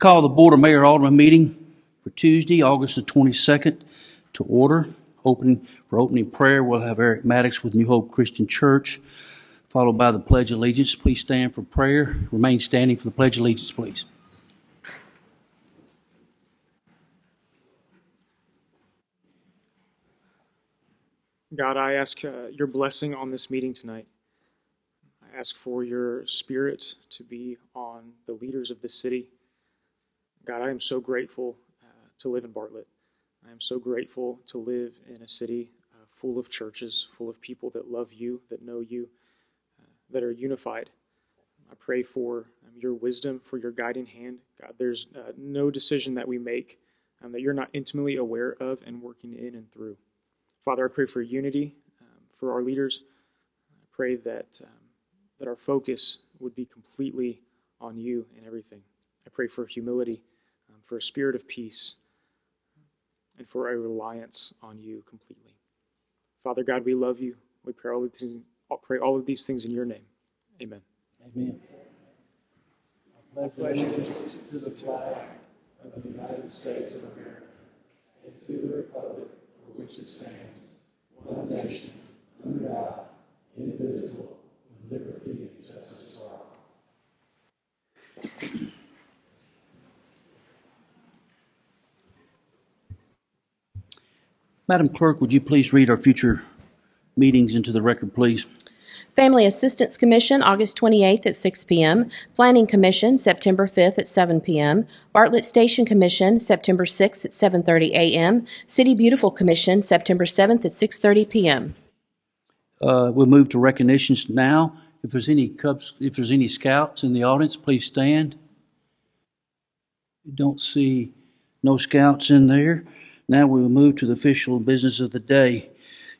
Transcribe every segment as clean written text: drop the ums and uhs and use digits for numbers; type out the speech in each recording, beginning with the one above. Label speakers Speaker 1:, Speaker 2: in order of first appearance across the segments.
Speaker 1: Call the Board of Mayor Alderman meeting for Tuesday, August the 22nd to order. For opening prayer, we'll have Eric Maddox with New Hope Christian Church, followed by the Pledge of Allegiance. Please stand for prayer. Remain standing for the Pledge of Allegiance, please.
Speaker 2: God, I ask your blessing on this meeting tonight. I ask for your spirit to be on the leaders of this city. God, I am so grateful to live in Bartlett. I am so grateful to live in a city full of churches, full of people that love you, that know you, that are unified. I pray for your wisdom, for your guiding hand. God, there's no decision that we make that you're not intimately aware of and working in and through. Father, I pray for unity for our leaders. I pray that our focus would be completely on you and everything. I pray for humility, for a spirit of peace, and for a reliance on you completely. Father God, we love you. We pray all of these things in your name. Amen.
Speaker 1: Amen.
Speaker 3: I pledge allegiance to the flag of the United States of America and to the republic for which it stands, one nation, under God, indivisible, with liberty and justice for all.
Speaker 1: Madam Clerk, would you please read our future meetings into the record, please?
Speaker 4: Family Assistance Commission, August 28th at 6 p.m. Planning Commission, September 5th at 7 p.m. Bartlett Station Commission, September 6th at 7:30 a.m. City Beautiful Commission, September 7th at 6:30 p.m.
Speaker 1: We'll move to recognitions now. If there's any scouts in the audience, please stand. We don't see no scouts in there. Now we will move to the official business of the day.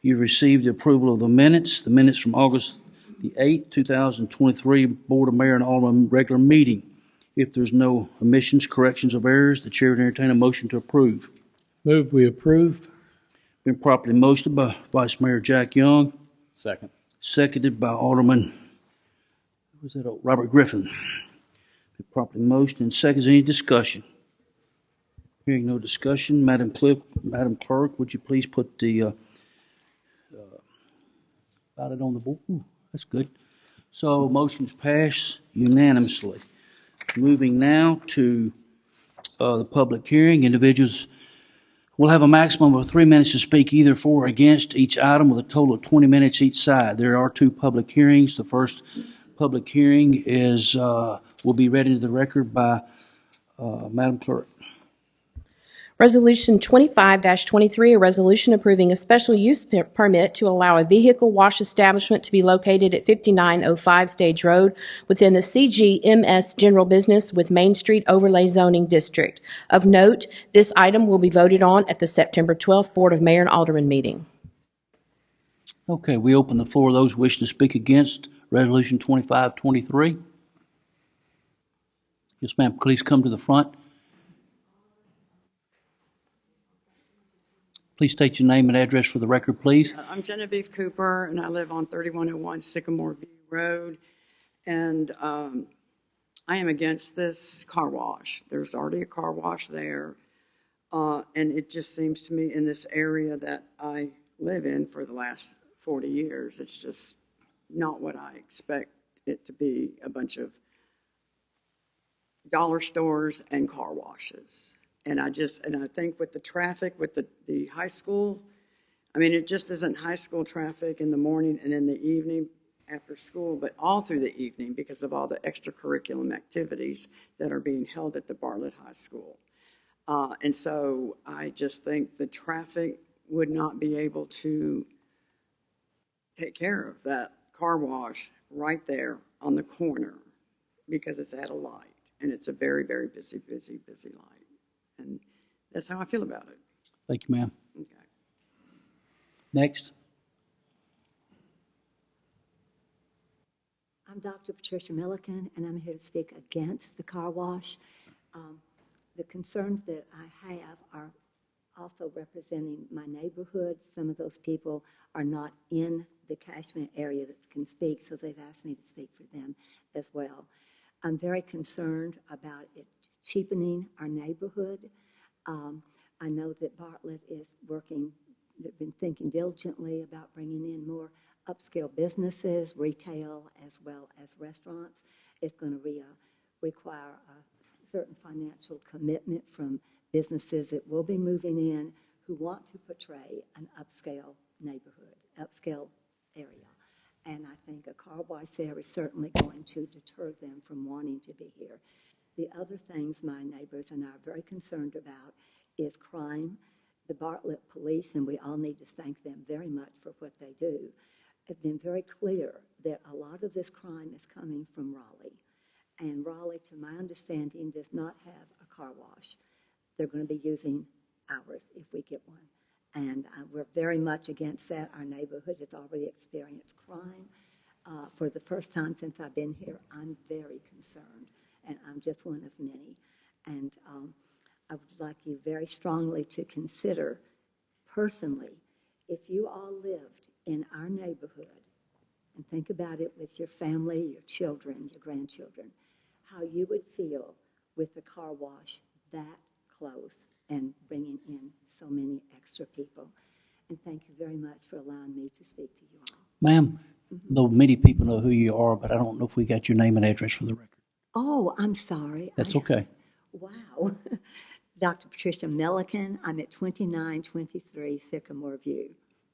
Speaker 1: You've received the approval of the minutes from August the 8th, 2023 Board of Mayor and Alderman regular meeting. If there's no omissions, corrections, or errors, the chair would entertain a motion to approve.
Speaker 3: Move we approve.
Speaker 1: Been properly motioned by Vice Mayor Jack Young.
Speaker 3: Second.
Speaker 1: Seconded by Alderman Robert Griffin. Been properly motioned and seconds. Any discussion? Hearing no discussion, Madam Clerk, would you please put the ballot on the board? Ooh, that's good. So motion's passed unanimously. Moving now to the public hearing. Individuals will have a maximum of 3 minutes to speak either for or against each item with a total of 20 minutes each side. There are two public hearings. The first public hearing will be read into the record by Madam Clerk.
Speaker 4: Resolution 25-23, a resolution approving a special use permit to allow a vehicle wash establishment to be located at 5905 Stage Road within the CGMS General Business with Main Street Overlay Zoning District. Of note, this item will be voted on at the September 12th Board of Mayor and Alderman meeting.
Speaker 1: Okay, we open the floor to those wishing to speak against Resolution 25-23. Yes, ma'am, please come to the front. Please state your name and address for the record, please.
Speaker 5: I'm Genevieve Cooper, and I live on 3101 Sycamore View Road. And I am against this car wash. There's already a car wash there. And it just seems to me in this area that I live in for the last 40 years, it's just not what I expect it to be, a bunch of dollar stores and car washes. And I think with the traffic, with the high school, I mean, it just isn't high school traffic in the morning and in the evening after school, but all through the evening because of all the extracurriculum activities that are being held at the Bartlett High School. And so I just think the traffic would not be able to take care of that car wash right there on the corner because it's at a light and it's a very, very busy light. And that's how I feel about it.
Speaker 1: Thank you, ma'am.
Speaker 5: Okay.
Speaker 1: Next.
Speaker 6: I'm Dr. Patricia Milliken, and I'm here to speak against the car wash. The concerns that I have are also representing my neighborhood. Some of those people are not in the catchment area that can speak, so they've asked me to speak for them as well. I'm very concerned about it cheapening our neighborhood. I know that Bartlett is they've been thinking diligently about bringing in more upscale businesses, retail, as well as restaurants. It's going to require a certain financial commitment from businesses that will be moving in who want to portray an upscale neighborhood, upscale area. And I think a car wash there is certainly going to deter them from wanting to be here. The other things my neighbors and I are very concerned about is crime. The Bartlett police, and we all need to thank them very much for what they do, have been very clear that a lot of this crime is coming from Raleigh. And Raleigh, to my understanding, does not have a car wash. They're going to be using ours if we get one. And we're very much against that. Our neighborhood has already experienced crime. For the first time since I've been here, I'm very concerned, and I'm just one of many. And I would like you very strongly to consider personally, if you all lived in our neighborhood, and think about it with your family, your children, your grandchildren, how you would feel with the car wash that close and bringing in so many extra people. And thank you very much for allowing me to speak to you all.
Speaker 1: Ma'am, though many people know who you are, but I don't know if we got your name and address for the record.
Speaker 6: Oh, I'm sorry.
Speaker 1: That's okay.
Speaker 6: Wow. Dr. Patricia Milliken. I'm at 2923 Sycamore View.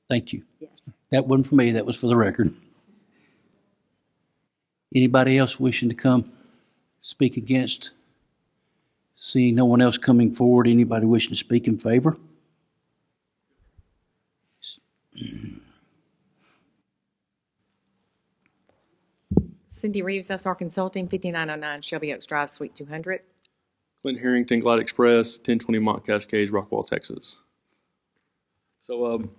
Speaker 1: Thank you.
Speaker 6: Yes.
Speaker 1: That wasn't for me, that was for the record. Anybody else wishing to come speak against? Seeing no one else coming forward, anybody wishing to speak in favor?
Speaker 7: Cindy Reeves, SR Consulting, 5909 Shelby Oaks Drive, Suite 200.
Speaker 8: Clint Harrington, Glide Express, 1020 Mont Cascades, Rockwall, Texas. So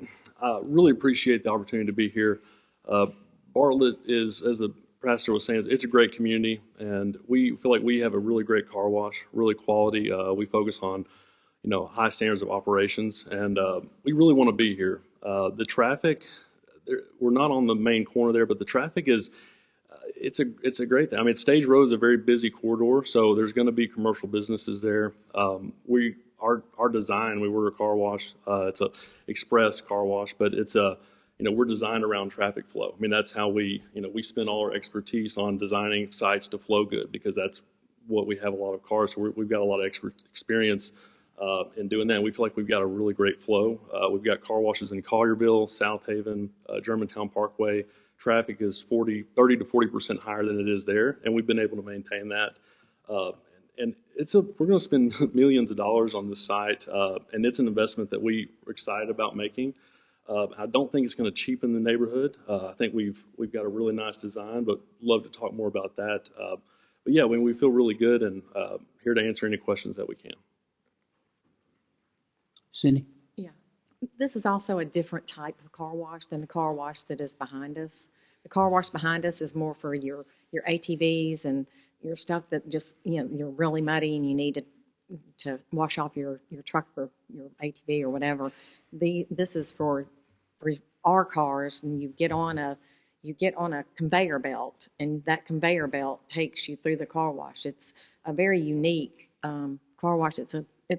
Speaker 8: I really appreciate the opportunity to be here. Bartlett is, as the pastor was saying, it's a great community, and we feel like we have a really great car wash, really quality. We focus on, high standards of operations, and we really want to be here. The traffic, we're not on the main corner there, but the traffic is, it's a great thing. I mean, Stage Road is a very busy corridor, so there's going to be commercial businesses there. Our design, we were a car wash. It's a express car wash, but it's we're designed around traffic flow. I mean, that's how we spend all our expertise on designing sites to flow good, because that's what we have a lot of cars. So we've got a lot of experience in doing that. We feel like we've got a really great flow. We've got car washes in Collierville, South Haven, Germantown Parkway. Traffic is 30 to 40% higher than it is there, and we've been able to maintain that. And we're going to spend millions of dollars on this site, and it's an investment that we're excited about making. I don't think it's going to cheapen the neighborhood. I think we've got a really nice design, but love to talk more about that. But yeah, we feel really good, and here to answer any questions that we can.
Speaker 1: Cindy?
Speaker 7: Yeah. This is also a different type of car wash than the car wash that is behind us. The car wash behind us is more for your ATVs and your stuff that just, you're really muddy and you need to wash off your truck or your ATV or whatever. This is for our cars, and you get on a conveyor belt, and that conveyor belt takes you through the car wash. It's a very unique car wash. It's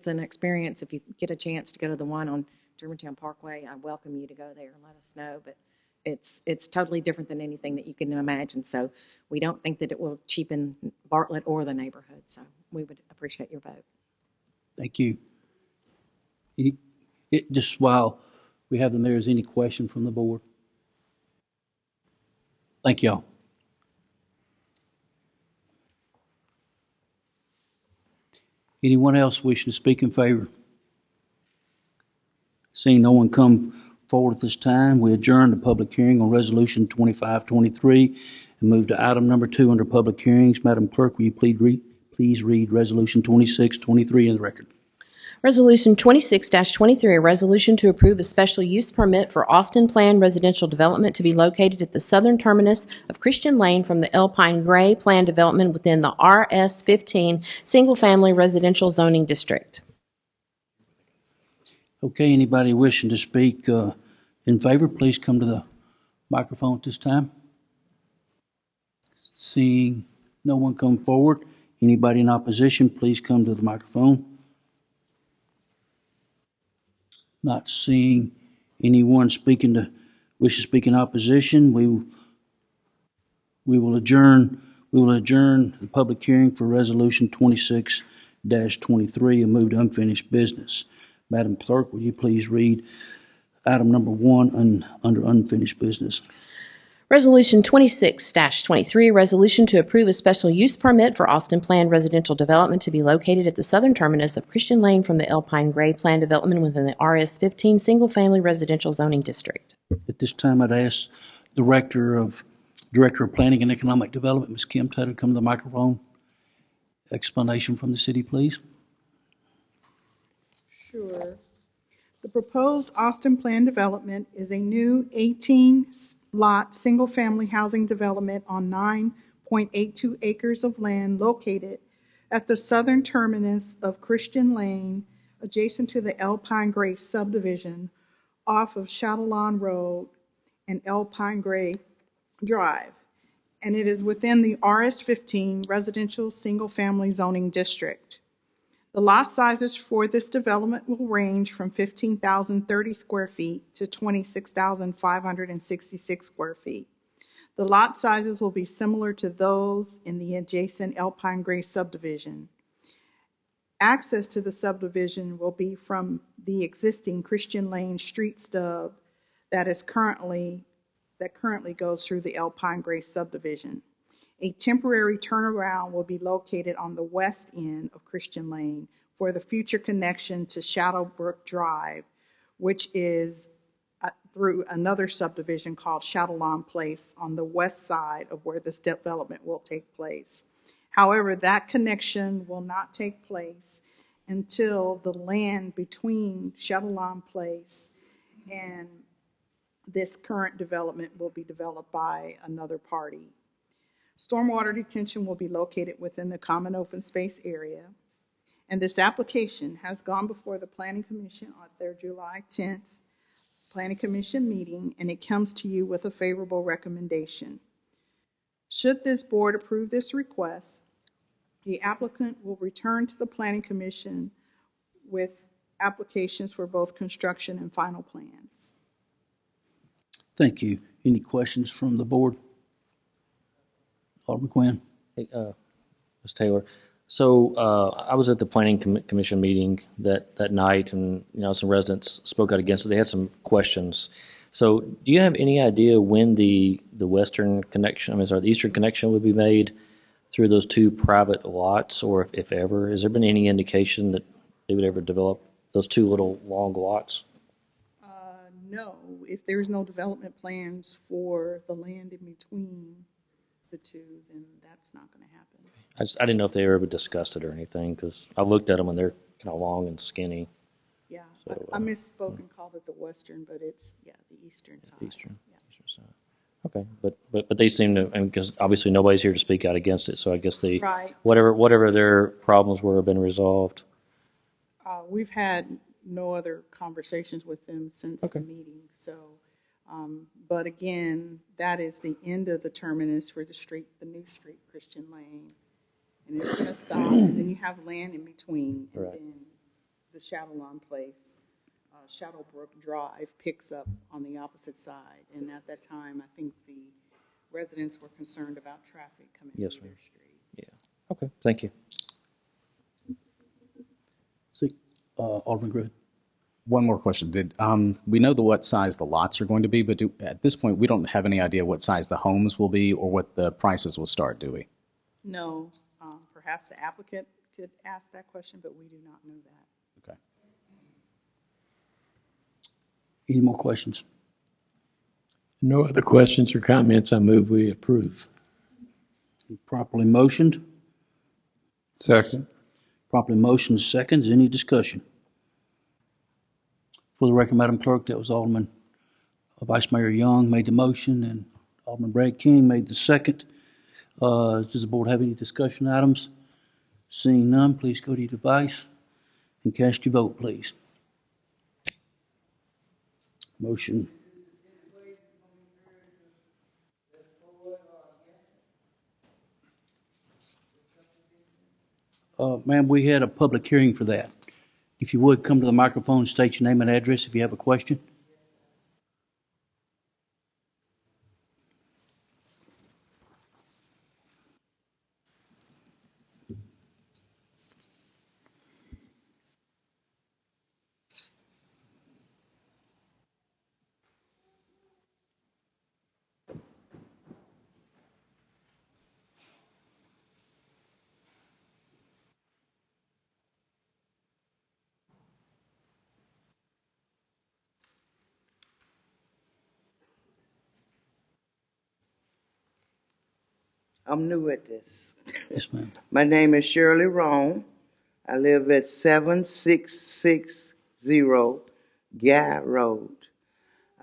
Speaker 7: an experience. If you get a chance to go to the one on Germantown Parkway, I welcome you to go there and let us know. But it's totally different than anything that you can imagine. So we don't think that it will cheapen Bartlett or the neighborhood. So we would appreciate your vote.
Speaker 1: Thank you. Just while we have them there, is any question from the board? Thank y'all. Anyone else wishing to speak in favor? Seeing no one come forward at this time, we adjourn the public hearing on Resolution 2523 and move to item number 2 under public hearings. Madam Clerk, will you please read Resolution 2623 in the record?
Speaker 4: Resolution 26-23, a resolution to approve a special use permit for Austin Plan Residential Development to be located at the southern terminus of Christian Lane from the Alpine Gray Plan Development within the RS-15 Single Family Residential Zoning District.
Speaker 1: Okay, anybody wishing to speak in favor, please come to the microphone at this time. Seeing No one come forward. Anybody in opposition, please come to the microphone. Not seeing anyone wish to speak in opposition, we will adjourn the public hearing for Resolution 26-23 and move to unfinished business. Madam Clerk, will you please read item number 1 under unfinished business?
Speaker 4: Resolution 26-23, a resolution to approve a special use permit for Austin Planned Residential Development to be located at the southern terminus of Christian Lane from the Alpine Gray Plan Development within the RS-15 Single Family Residential Zoning District.
Speaker 1: At this time, I'd ask Director of Planning and Economic Development, Ms. Kim Taylor, to come to the microphone. Explanation from the city, please.
Speaker 9: Sure. The proposed Austin Plan development is a new 18-lot, single-family housing development on 9.82 acres of land located at the southern terminus of Christian Lane, adjacent to the Alpine Gray subdivision, off of Chatelain Road and Alpine Gray Drive, and it is within the RS-15 Residential Single-Family Zoning District. The lot sizes for this development will range from 15,030 square feet to 26,566 square feet. The lot sizes will be similar to those in the adjacent Alpine Gray subdivision. Access to the subdivision will be from the existing Christian Lane street stub that currently goes through the Alpine Gray subdivision. A temporary turnaround will be located on the west end of Christian Lane for the future connection to Shadowbrook Drive, which is through another subdivision called Chatelain Place on the west side of where this development will take place. However, that connection will not take place until the land between Chatelain Place and this current development will be developed by another party. Stormwater detention will be located within the common open space area, and this application has gone before the Planning Commission at their July 10th Planning Commission meeting, and it comes to you with a favorable recommendation. Should this board approve this request, the applicant will return to the Planning Commission with applications for both construction and final plans.
Speaker 1: Thank you. Any questions from the board? Alderman Quinn.
Speaker 10: Hey, Ms. Taylor. So I was at the Planning Commission meeting that night, and some residents spoke out against it. They had some questions. So do you have any idea when the western connection, the eastern connection would be made through those two private lots, or if ever? Has there been any indication that they would ever develop those two little long lots?
Speaker 9: No. If there's no development plans for the land in between the two, then that's not going to happen.
Speaker 10: I didn't know if they ever discussed it or anything, because I looked at them and they're kind of long and skinny.
Speaker 9: Yeah,
Speaker 10: So,
Speaker 9: I misspoke and called it the western, but it's, the eastern side.
Speaker 10: Eastern side.
Speaker 9: Yeah.
Speaker 10: Okay, but they seem to, because obviously nobody's here to speak out against it, so I guess they,
Speaker 9: Right.
Speaker 10: whatever their problems were have been resolved.
Speaker 9: We've had no other conversations with them since
Speaker 10: Okay.
Speaker 9: the meeting, so, but again, that is the end of the terminus for the new street, Christian Lane. And it's going to stop, and then you have land in between, and
Speaker 10: Right.
Speaker 9: then the Chatelain Place, Shadowbrook Drive picks up on the opposite side. And at that time, I think the residents were concerned about traffic coming
Speaker 10: Yes,
Speaker 9: through
Speaker 10: ma'am.
Speaker 9: their street.
Speaker 10: Yeah. Okay, thank you.
Speaker 1: See, Alderman Griffin.
Speaker 11: One more question. We know what size the lots are going to be, but at this point, we don't have any idea what size the homes will be or what the prices will start, do we?
Speaker 9: No, perhaps the applicant could ask that question, but we do not know that.
Speaker 11: Okay.
Speaker 1: Any more questions?
Speaker 3: No other questions or comments. I move we approve.
Speaker 1: Properly motioned.
Speaker 3: Second.
Speaker 1: Properly motioned, seconds. Any discussion? For the record, Madam Clerk, that was Vice Mayor Young made the motion and Alderman Brad King made the second. Does the board have any discussion items? Seeing none, please go to your device and cast your vote, please. Motion. Ma'am, we had a public hearing for that. If you would, come to the microphone, state your name and address if you have a question.
Speaker 12: I'm new at this.
Speaker 1: Yes, ma'am.
Speaker 12: My name is Shirley Roan. I live at 7660 Guy Road.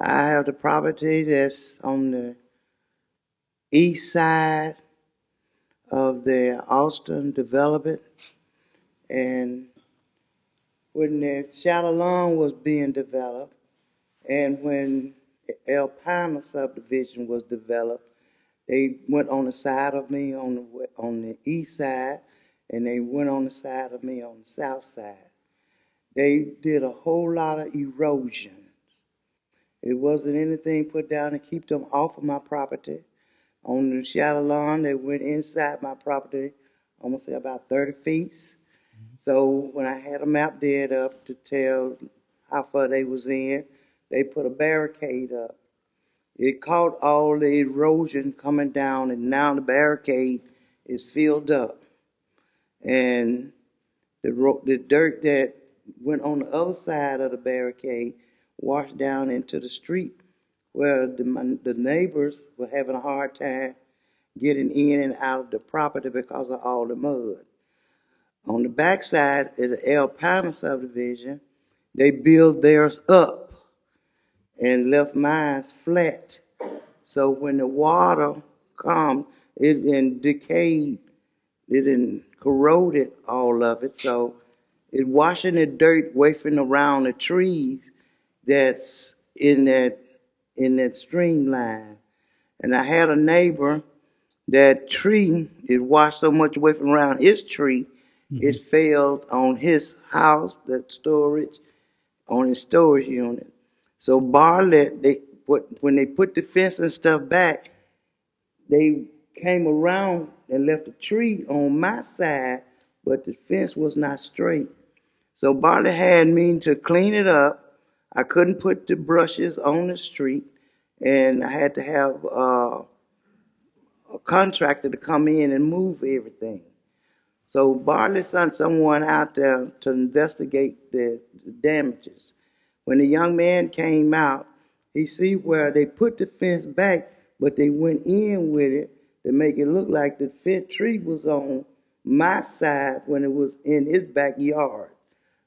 Speaker 12: I have the property that's on the east side of the Austin development. And when the Shalom was being developed, and when El Pino subdivision was developed, they went on the side of me on the east side, and they went on the side of me on the south side. They did a whole lot of erosion. It wasn't anything put down to keep them off of my property. On the shadow lawn, they went inside my property, almost say about 30 feet. So when I had a map dead up to tell how far they was in, they put a barricade up. It caught all the erosion coming down, and now the barricade is filled up. And the dirt that went on the other side of the barricade washed down into the street, where the neighbors were having a hard time getting in and out of the property because of all the mud. On the backside of the El Pino subdivision, they built theirs up and left mine flat. So when the water come, it then decayed, it then corroded all of it. So it washing the dirt wafting around the trees that's in that streamline. And I had a neighbor, that tree, it washed so much away from around his tree, it failed on his house, that storage, on his storage unit. So Bartlett, when they put the fence and stuff back, they came around and left a tree on my side, but the fence was not straight. So Bartlett had me to clean it up. I couldn't put the brushes on the street, and I had to have a contractor to come in and move everything. So Bartlett sent someone out there to investigate the damages. When the young man came out, he see where they put the fence back, but they went in with it to make it look like the fence tree was on my side when it was in his backyard.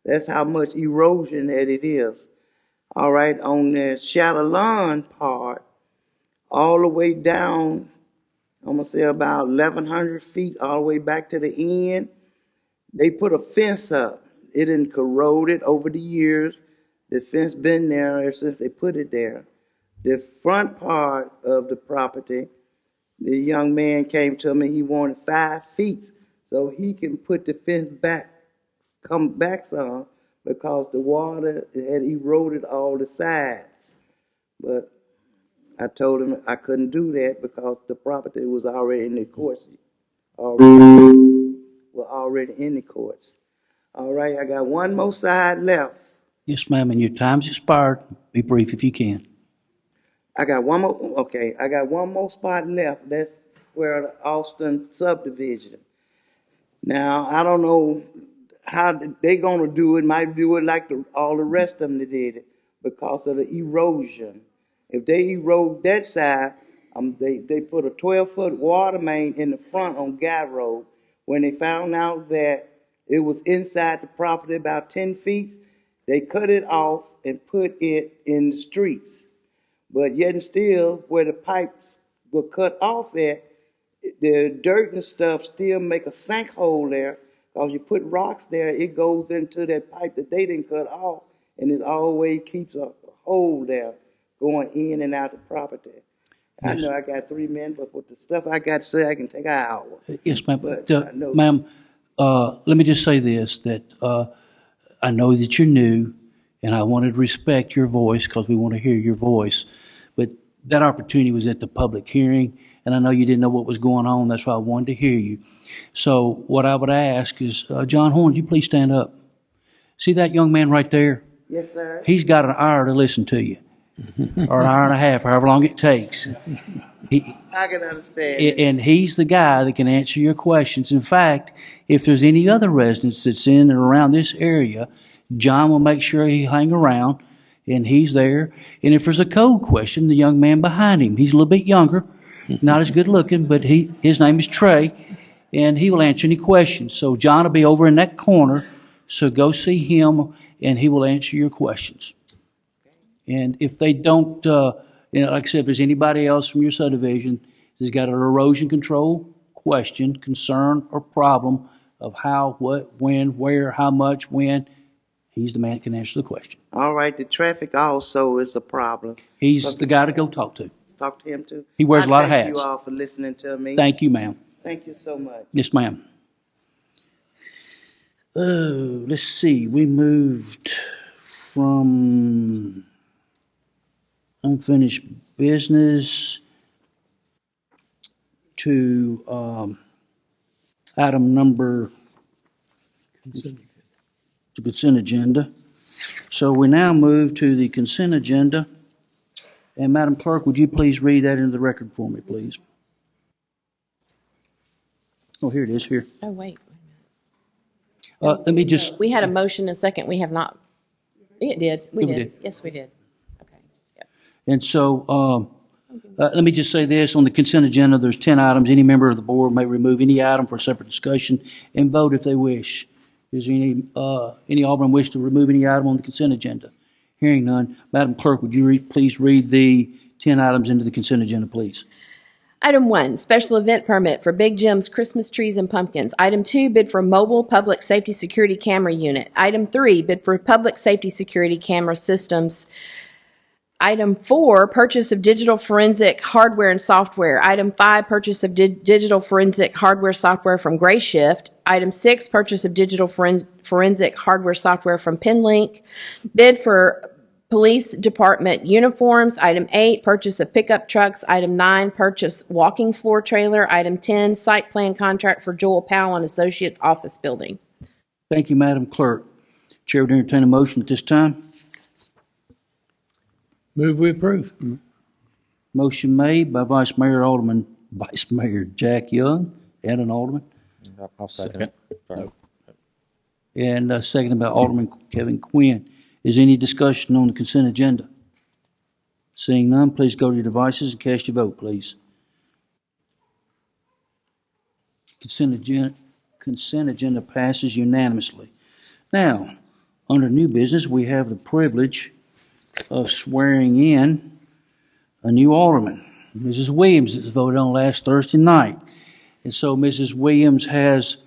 Speaker 12: That's how much erosion that it is. All right, on the shadow lawn part, all the way down, I'm gonna say about 1,100 feet, all the way back to the end, they put a fence up. It didn't corroded over the years. The fence been there ever since they put it there. The front part of the property, the young man came to me, he wanted 5 feet so he can put the fence back, come back some, because the water had eroded all the sides. But I told him I couldn't do that because the property was already in the courts, already in the courts. All right, I got one more side left.
Speaker 1: Yes, ma'am, and your time's expired. Be brief if you can.
Speaker 12: I got one more. Okay, I got one more spot left. That's where the Austin subdivision. Now I don't know how they gonna do it. Might do it like all the rest of them that did it because of the erosion. If they erode that side, they put a 12-foot water main in the front on Guy Road. When they found out that it was inside the property about 10 feet, they cut it off and put it in the streets. But yet and still, where the pipes were cut off at, the dirt and stuff still make a sinkhole there. Because you put rocks there, it goes into that pipe that they didn't cut off, and it always keeps a hole there going in and out the property. I know I got 3 minutes, but with the stuff I got to say, I can take an hour.
Speaker 1: Yes, ma'am.
Speaker 12: But I know.
Speaker 1: Ma'am, let me just say this, that I know that you're new, and I wanted to respect your voice because we want to hear your voice. But that opportunity was at the public hearing, and I know you didn't know what was going on. That's why I wanted to hear you. So what I would ask is, John Horn, would you please stand up? See that young man right there?
Speaker 12: Yes, sir.
Speaker 1: He's got an hour to listen to you, or an hour and a half, however long it takes.
Speaker 12: I can understand it.
Speaker 1: And he's the guy that can answer your questions. In fact, if there's any other residents that's in and around this area, John will make sure he hang around, and he's there. And if there's a code question, the young man behind him, he's a little bit younger, not as good looking, but his name is Trey, and he will answer any questions. So John will be over in that corner, so go see him, and he will answer your questions. And if they don't, like I said, if there's anybody else from your subdivision that's got an erosion control question, concern, or problem of how, what, when, where, how much, when, he's the man that can answer the question.
Speaker 12: All right, the traffic also is a problem.
Speaker 1: He's the guy to go talk to.
Speaker 12: Talk to him too.
Speaker 1: He wears a lot of
Speaker 12: Thank
Speaker 1: hats.
Speaker 12: you all for listening to me.
Speaker 1: Thank you, ma'am.
Speaker 12: Thank you so much.
Speaker 1: Yes, ma'am. Oh, let's see. We moved from unfinished business to item number, the consent agenda. So we now move to the consent agenda. And Madam Clerk, would you please read that into the record for me, please? Oh, here it is, here.
Speaker 4: Oh, wait.
Speaker 1: Let me just,
Speaker 4: We had a motion and a second. We have not. It did. We
Speaker 1: We
Speaker 4: did.
Speaker 1: did.
Speaker 4: Yes, we did. Okay. Yep.
Speaker 1: and so, let me just say this, on the consent agenda, there's 10 items. Any member of the board may remove any item for separate discussion and vote if they wish. Is there any Alderman wish to remove any item on the consent agenda? Hearing none, Madam Clerk, would you please read the 10 items into the consent agenda, please?
Speaker 4: Item 1, special event permit for Big Jim's Christmas trees and pumpkins. Item 2, bid for mobile public safety security camera unit. Item 3, bid for public safety security camera systems. Item 4, purchase of digital forensic hardware and software. Item 5, purchase of digital forensic hardware software from Gray Shift. Item 6, purchase of digital forensic hardware software from Pinlink. Bid for police department uniforms. Item 8, purchase of pickup trucks. Item 9, purchase walking floor trailer. Item 10, site plan contract for Joel Powell and Associates office building.
Speaker 1: Thank you, Madam Clerk. Chair would entertain a motion at this time.
Speaker 3: Move we approve.
Speaker 1: Motion made by Vice Mayor Jack Young and an Alderman,
Speaker 10: I'll second it. Sorry.
Speaker 1: and seconded by Alderman Kevin Quinn. Is any discussion on the consent agenda? Seeing none, please go to your devices and cast your vote, please. Consent agenda passes unanimously. Now, under new business, we have the privilege of swearing in a new alderman, Mrs. Williams, that was voted on last Thursday night. And so Mrs. Williams has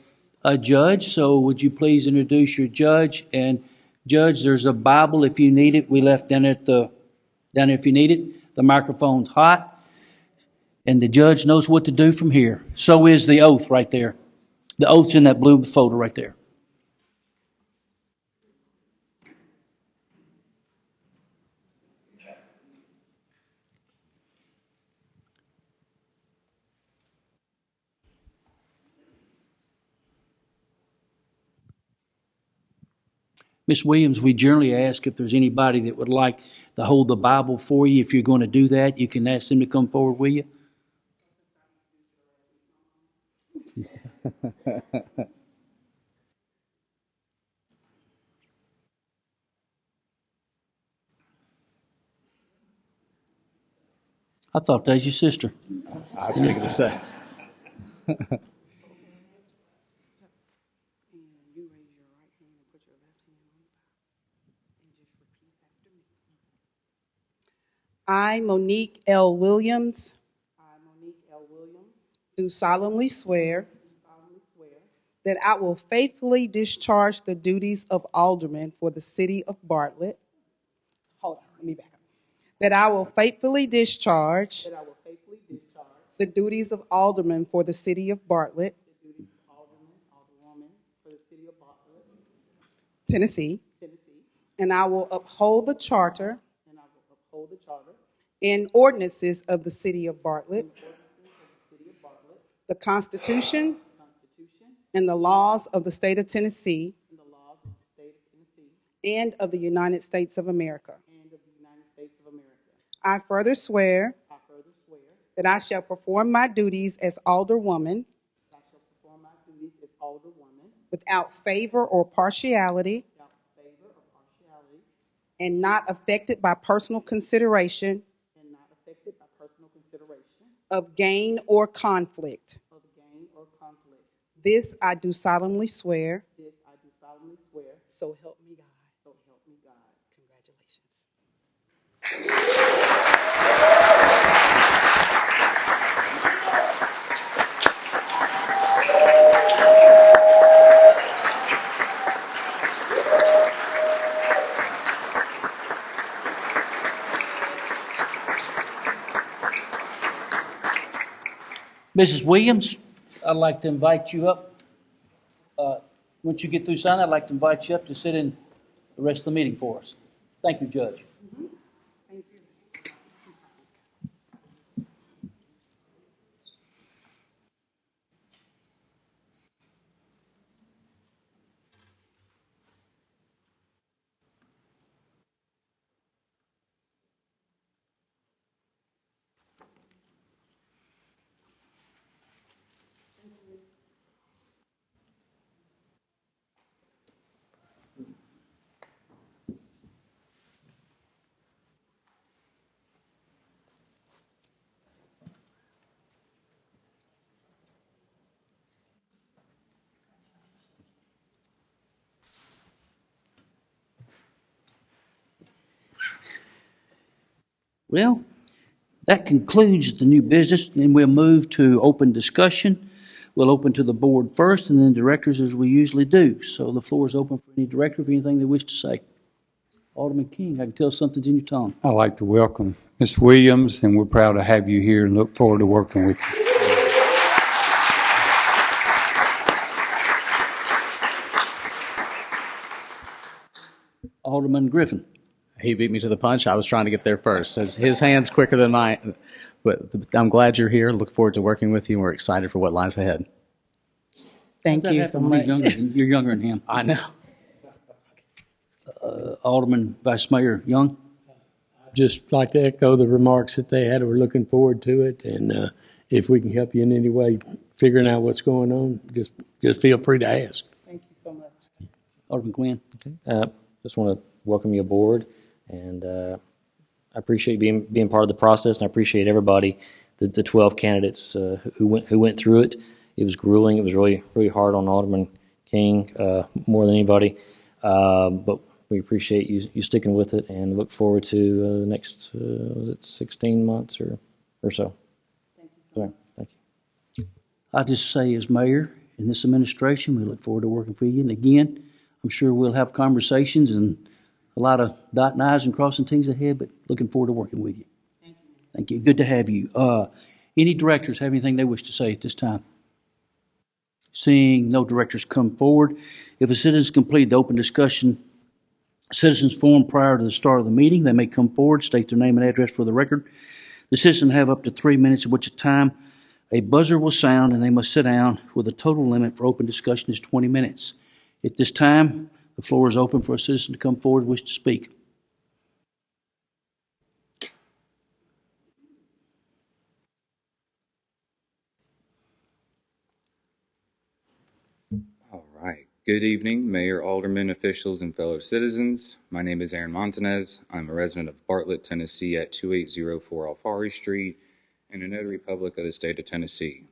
Speaker 1: a judge, so would you please introduce your judge? And Judge, there's a Bible if you need it. We left down there if you need it. The microphone's hot, and the judge knows what to do from here. So is the oath right there. The oath's in that blue folder right there. Miss Williams, we generally ask if there's anybody that would like to hold the Bible for you. If you're going to do that, you can ask them to come forward with you. I thought that was your sister.
Speaker 11: I was thinking the same.
Speaker 13: I, Monique L. Williams. Do solemnly swear. That I will faithfully discharge the duties of Alderman for the city of Bartlett. Hold on, let me back up. That I will faithfully discharge. The duties of Alderman for the city of Bartlett. Tennessee, and I will uphold the charter and ordinances of the city of Bartlett, the Constitution and the laws of the state of Tennessee and of the United States of America. I further swear that I shall perform my duties as Alderwoman without favor or partiality and not affected by personal consideration of gain or conflict. This I do solemnly swear. So help me God. Congratulations.
Speaker 1: Mrs. Williams, I'd like to invite you up. Once you get through signing, I'd like to invite you up to sit in the rest of the meeting for us. Thank you, Judge.
Speaker 13: Thank you.
Speaker 1: Well, that concludes the new business, and we'll move to open discussion. We'll open to the board first, and then directors as we usually do. So the floor is open for any director of anything they wish to say. Alderman King, I can tell something's in your tone.
Speaker 14: I'd like to welcome Ms. Williams, and we're proud to have you here and look forward to working with you.
Speaker 1: Alderman Griffin.
Speaker 11: He beat me to the punch. I was trying to get there first. His hand's quicker than mine. But I'm glad you're here. Look forward to working with you, and we're excited for what lies ahead.
Speaker 1: Thank you so much. You're younger than him.
Speaker 11: I know.
Speaker 1: Alderman Vice Mayor Young.
Speaker 15: Just like to echo the remarks that they had. We're looking forward to it, and if we can help you in any way figuring out what's going on, just feel free to ask.
Speaker 13: Thank you so much.
Speaker 1: Alderman Quinn.
Speaker 10: Okay. Just want to welcome you aboard, and I appreciate being part of the process, and I appreciate everybody, the 12 candidates who went through it. It was grueling. It was really hard on Alderman King more than anybody, but we appreciate you sticking with it, and look forward to the next was it 16 months or so.
Speaker 13: Thank you.
Speaker 10: Sorry, thank you.
Speaker 1: I just say, as mayor in this administration, we look forward to working for you. And again, I'm sure we'll have conversations and a lot of dotting I's and crossing T's ahead, but looking forward to working with you.
Speaker 13: Thank you.
Speaker 1: Thank you. Good to have you. Any directors have anything they wish to say at this time? Seeing no directors come forward, if a citizen completed the open discussion citizens forum prior to the start of the meeting, they may come forward, state their name and address for the record. The citizen have up to 3 minutes, at which time a buzzer will sound and they must sit down, with a total limit for open discussion is 20 minutes. At this time, the floor is open for a citizen to come forward and wish to speak.
Speaker 16: All right. Good evening, Mayor, Aldermen, officials, and fellow citizens. My name is Aaron Montanez. I'm a resident of Bartlett, Tennessee at 2804 Alfari Street and a notary public of the state of Tennessee.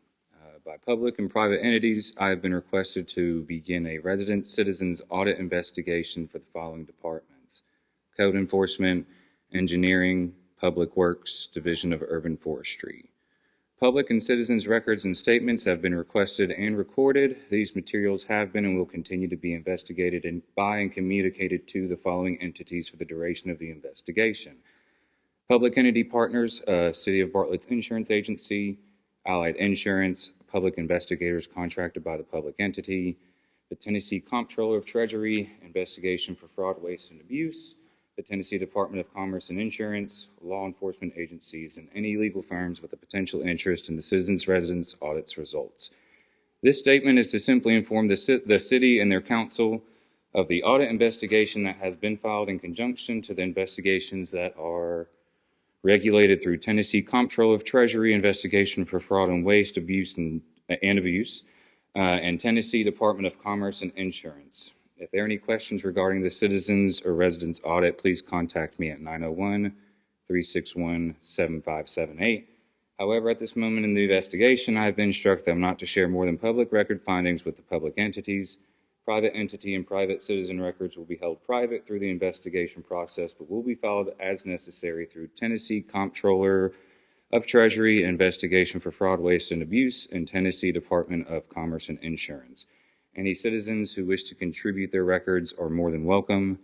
Speaker 16: By public and private entities, I have been requested to begin a resident citizens audit investigation for the following departments: Code Enforcement, Engineering, Public Works, Division of Urban Forestry. Public and citizens' records and statements have been requested and recorded. These materials have been and will continue to be investigated by and communicated to the following entities for the duration of the investigation: Public Entity Partners, City of Bartlett's Insurance Agency, Allied Insurance, public investigators contracted by the public entity, the Tennessee Comptroller of Treasury, investigation for fraud, waste, and abuse, the Tennessee Department of Commerce and Insurance, law enforcement agencies, and any legal firms with a potential interest in the citizens' residence audit's results. This statement is to simply inform the city and their council of the audit investigation that has been filed in conjunction to the investigations that are regulated through Tennessee Comptroller of Treasury, investigation for fraud and waste, abuse, and abuse, and Tennessee Department of Commerce and Insurance. If there are any questions regarding the citizens or residents audit, please contact me at 901-361-7578. However, at this moment in the investigation, I have been instructed that I'm not to share more than public record findings with the public entities. Private entity and private citizen records will be held private through the investigation process, but will be filed as necessary through Tennessee Comptroller of Treasury, investigation for fraud, waste, and abuse, and Tennessee Department of Commerce and Insurance. Any citizens who wish to contribute their records are more than welcome.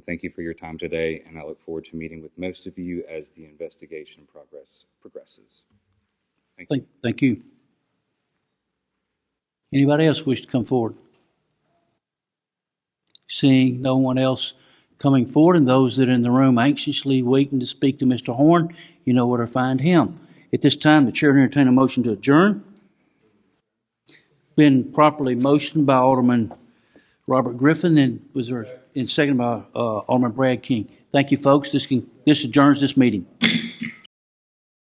Speaker 16: Thank you for your time today, and I look forward to meeting with most of you as the investigation progresses.
Speaker 1: Thank you. Anybody else wish to come forward? Seeing no one else coming forward, and those that are in the room anxiously waiting to speak to Mr. Horn, you know where to find him. At this time, the chair will entertain a motion to adjourn. Been properly motioned by Alderman Robert Griffin and seconded by Alderman Brad King. Thank you, folks. This adjourns this meeting.